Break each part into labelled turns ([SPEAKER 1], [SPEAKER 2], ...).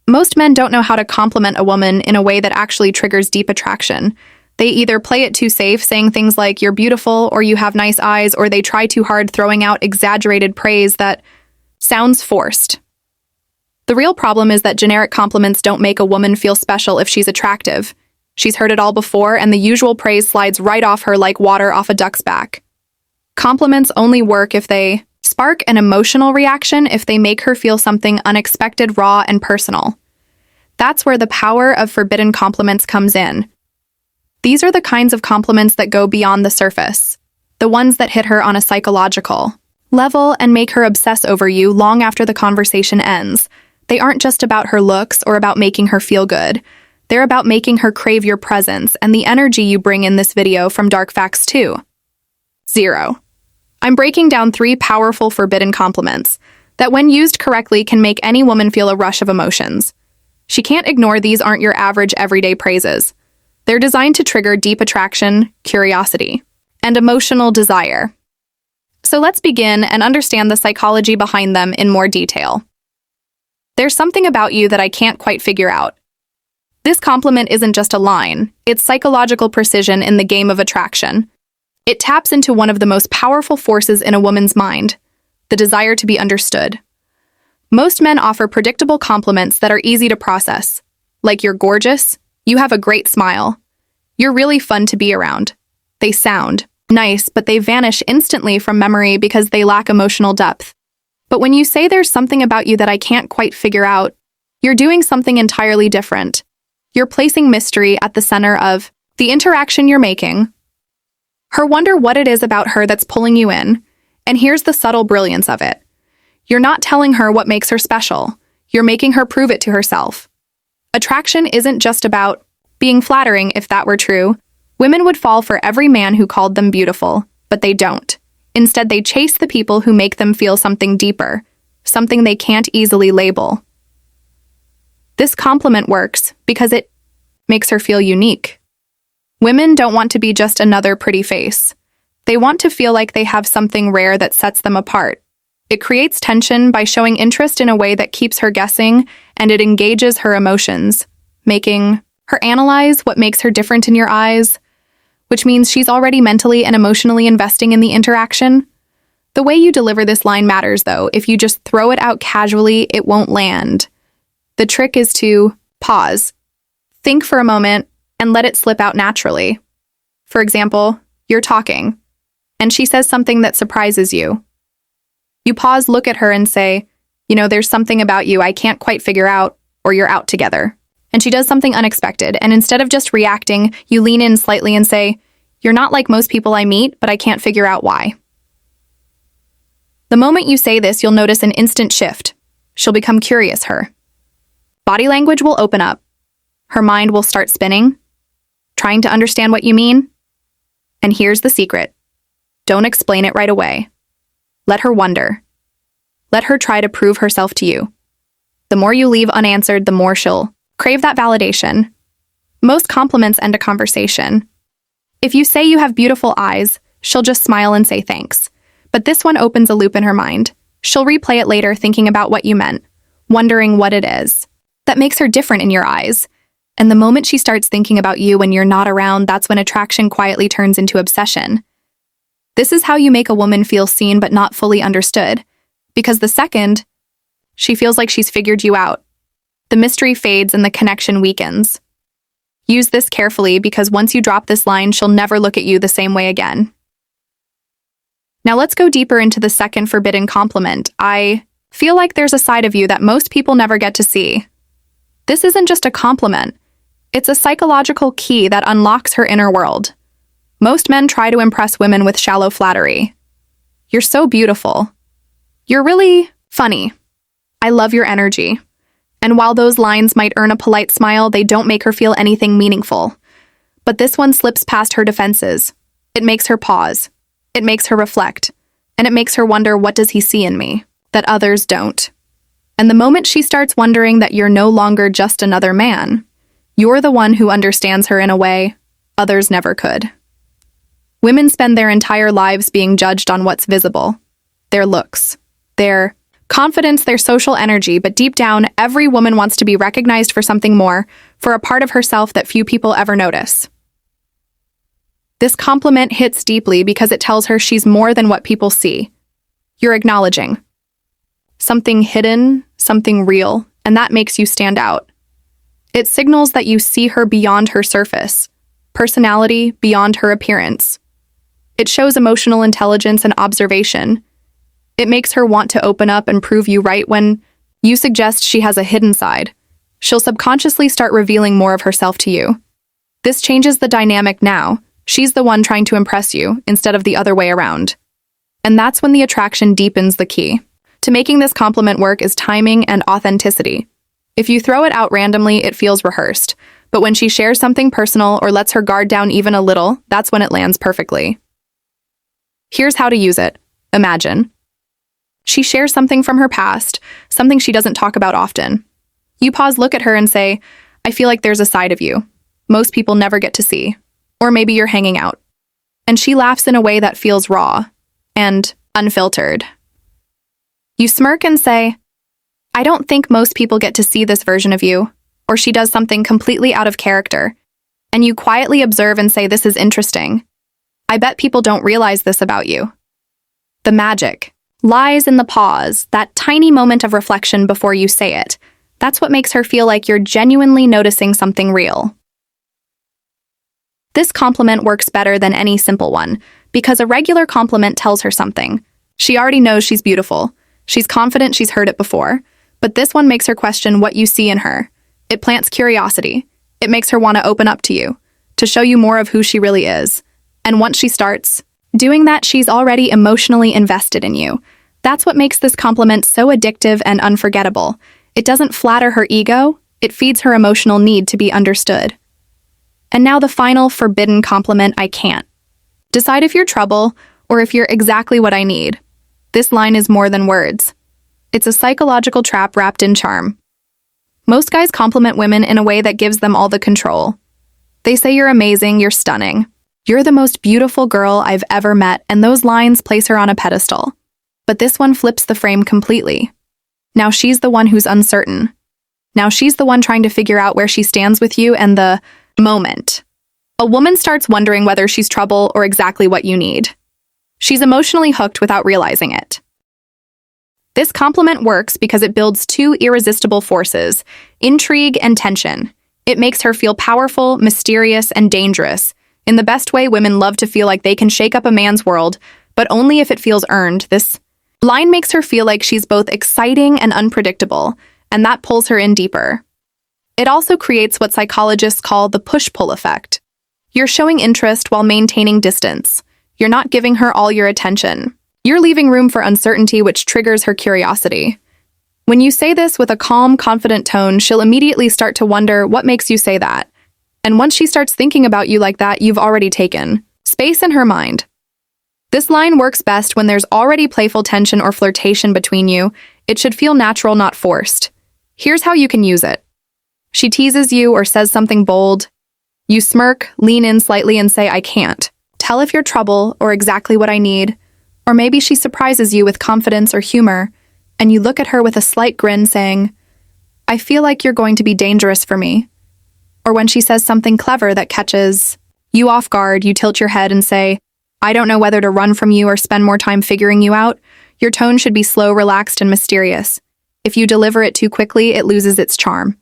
[SPEAKER 1] Most men don't know how to compliment a woman in a way that actually triggers deep attraction. They either play it too safe, saying things like, "You're beautiful," or "You have nice eyes," or they try too hard, throwing out exaggerated praise that sounds forced. The real problem is that generic compliments don't make a woman feel special if she's attractive. She's heard it all before, and the usual praise slides right off her like water off a duck's back. Compliments only work if they spark an emotional reaction, if they make her feel something unexpected, raw, and personal. That's where the power of forbidden compliments comes in. These are the kinds of compliments that go beyond the surface, the ones that hit her on a psychological level and make her obsess over you long after the conversation ends. They aren't just about her looks or about making her feel good. They're about making her crave your presence and the energy you bring in this video from Dark Facts 2. 0. I'm breaking down 3 powerful forbidden compliments that, when used correctly, can make any woman feel a rush of emotions. She can't ignore these aren't your average everyday praises. They're designed to trigger deep attraction, curiosity, and emotional desire. So let's begin and understand the psychology behind them in more detail. There's something about you that I can't quite figure out. This compliment isn't just a line, it's psychological precision in the game of attraction. It taps into one of the most powerful forces in a woman's mind, the desire to be understood. Most men offer predictable compliments that are easy to process, like "You're gorgeous," "You have a great smile," "You're really fun to be around." They sound nice, but they vanish instantly from memory because they lack emotional depth. But when you say "There's something about you that I can't quite figure out," you're doing something entirely different. You're placing mystery at the center of the interaction you're making. Her wonder what it is about her that's pulling you in, and here's the subtle brilliance of it. You're not telling her what makes her special. You're making her prove it to herself. Attraction isn't just about being flattering. If that were true, women would fall for every man who called them beautiful, but they don't. Instead, they chase the people who make them feel something deeper, something they can't easily label. This compliment works because it makes her feel unique. Women don't want to be just another pretty face. They want to feel like they have something rare that sets them apart. It creates tension by showing interest in a way that keeps her guessing, and it engages her emotions, making her analyze what makes her different in your eyes, which means she's already mentally and emotionally investing in the interaction. The way you deliver this line matters, though. If you just throw it out casually, it won't land. The trick is to pause, think for a moment, and let it slip out naturally. For example, you're talking, and she says something that surprises you. You pause, look at her, and say, "There's something about you I can't quite figure out," or "You're out together." And she does something unexpected, and instead of just reacting, you lean in slightly and say, "You're not like most people I meet, but I can't figure out why." The moment you say this, you'll notice an instant shift. She'll become curious, her body language will open up. Her mind will start spinning, trying to understand what you mean. And here's the secret. Don't explain it right away. Let her wonder. Let her try to prove herself to you. The more you leave unanswered, the more she'll crave that validation. Most compliments end a conversation. If you say "You have beautiful eyes," she'll just smile and say thanks. But this one opens a loop in her mind. She'll replay it later, thinking about what you meant, wondering what it is that makes her different in your eyes. And the moment she starts thinking about you when you're not around, that's when attraction quietly turns into obsession. This is how you make a woman feel seen but not fully understood. Because the second she feels like she's figured you out, the mystery fades and the connection weakens. Use this carefully, because once you drop this line, she'll never look at you the same way again. Now let's go deeper into the second forbidden compliment. I feel like there's a side of you that most people never get to see. This isn't just a compliment. It's a psychological key that unlocks her inner world. Most men try to impress women with shallow flattery. "You're so beautiful." "You're really funny." "I love your energy." And while those lines might earn a polite smile, they don't make her feel anything meaningful. But this one slips past her defenses. It makes her pause. It makes her reflect. And it makes her wonder, what does he see in me that others don't? And the moment she starts wondering that you're no longer just another man, you're the one who understands her in a way others never could. Women spend their entire lives being judged on what's visible. Their looks, their Confidence, their social energy, but deep down, every woman wants to be recognized for something more, for a part of herself that few people ever notice. This compliment hits deeply because it tells her she's more than what people see. You're acknowledging something hidden, something real, and that makes you stand out. It signals that you see her beyond her surface, personality beyond her appearance. It shows emotional intelligence and observation. It makes her want to open up and prove you right when you suggest she has a hidden side. She'll subconsciously start revealing more of herself to you. This changes the dynamic now. She's the one trying to impress you instead of the other way around. And that's when the attraction deepens. The key to making this compliment work is timing and authenticity. If you throw it out randomly, it feels rehearsed. But when she shares something personal or lets her guard down even a little, that's when it lands perfectly. Here's how to use it. Imagine she shares something from her past, something she doesn't talk about often. You pause, look at her, and say, I feel like there's a side of you most people never get to see. Or maybe you're hanging out. And she laughs in a way that feels raw and unfiltered. You smirk and say, I don't think most people get to see this version of you. Or she does something completely out of character. And you quietly observe and say, this is interesting. I bet people don't realize this about you. The magic lies in the pause, that tiny moment of reflection before you say it. That's what makes her feel like you're genuinely noticing something real. This compliment works better than any simple one, because a regular compliment tells her something. She already knows she's beautiful. She's confident she's heard it before. But this one makes her question what you see in her. It plants curiosity. It makes her want to open up to you, to show you more of who she really is. And once she starts doing that, she's already emotionally invested in you. That's what makes this compliment so addictive and unforgettable. It doesn't flatter her ego, it feeds her emotional need to be understood. And now the final forbidden compliment, I can't. Decide if you're trouble or if you're exactly what I need. This line is more than words. It's a psychological trap wrapped in charm. Most guys compliment women in a way that gives them all the control. They say you're amazing, you're stunning. You're the most beautiful girl I've ever met, and those lines place her on a pedestal. But this one flips the frame completely. Now she's the one who's uncertain. Now she's the one trying to figure out where she stands with you and the moment. A woman starts wondering whether she's trouble or exactly what you need. She's emotionally hooked without realizing it. This compliment works because it builds two irresistible forces, intrigue and tension. It makes her feel powerful, mysterious, and dangerous. In the best way, women love to feel like they can shake up a man's world, but only if it feels earned. This line makes her feel like she's both exciting and unpredictable, and that pulls her in deeper. It also creates what psychologists call the push-pull effect. You're showing interest while maintaining distance. You're not giving her all your attention. You're leaving room for uncertainty, which triggers her curiosity. When you say this with a calm, confident tone, she'll immediately start to wonder what makes you say that. And once she starts thinking about you like that, you've already taken space in her mind. This line works best when there's already playful tension or flirtation between you. It should feel natural, not forced. Here's how you can use it. She teases you or says something bold. You smirk, lean in slightly and say, I can't. Tell if you're trouble or exactly what I need. Or maybe she surprises you with confidence or humor, and you look at her with a slight grin saying, I feel like you're going to be dangerous for me. Or when she says something clever that catches you off guard, you tilt your head and say, I don't know whether to run from you or spend more time figuring you out. Your tone should be slow, relaxed, and mysterious. If you deliver it too quickly, it loses its charm.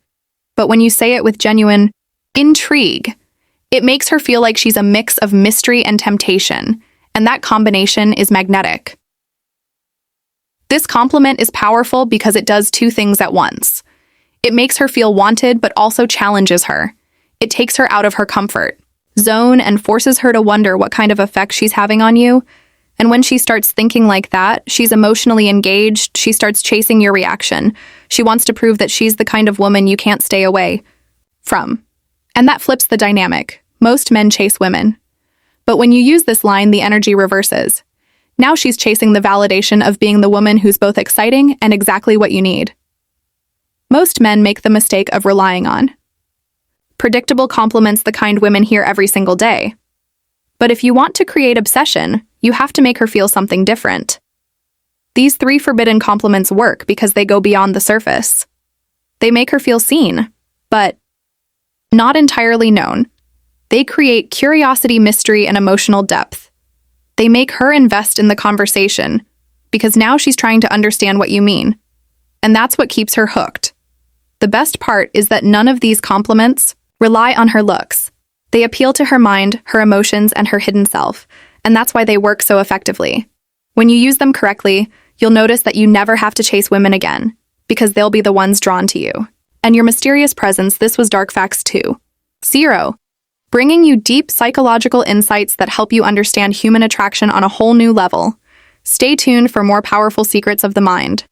[SPEAKER 1] But when you say it with genuine intrigue, it makes her feel like she's a mix of mystery and temptation, and that combination is magnetic. This compliment is powerful because it does two things at once. It makes her feel wanted, but also challenges her. It takes her out of her comfort zone and forces her to wonder what kind of effect she's having on you. And when she starts thinking like that, she's emotionally engaged. She starts chasing your reaction. She wants to prove that she's the kind of woman you can't stay away from. And that flips the dynamic. Most men chase women. But when you use this line, the energy reverses. Now she's chasing the validation of being the woman who's both exciting and exactly what you need. Most men make the mistake of relying on predictable compliments, the kind women hear every single day. But if you want to create obsession, you have to make her feel something different. These 3 forbidden compliments work because they go beyond the surface. They make her feel seen, but not entirely known. They create curiosity, mystery, and emotional depth. They make her invest in the conversation because now she's trying to understand what you mean. And that's what keeps her hooked. The best part is that none of these compliments rely on her looks. They appeal to her mind, her emotions, and her hidden self, and that's why they work so effectively. When you use them correctly, you'll notice that you never have to chase women again, because they'll be the ones drawn to you. And your mysterious presence, this was Dark Facts 2. 0. Bringing you deep psychological insights that help you understand human attraction on a whole new level. Stay tuned for more powerful secrets of the mind.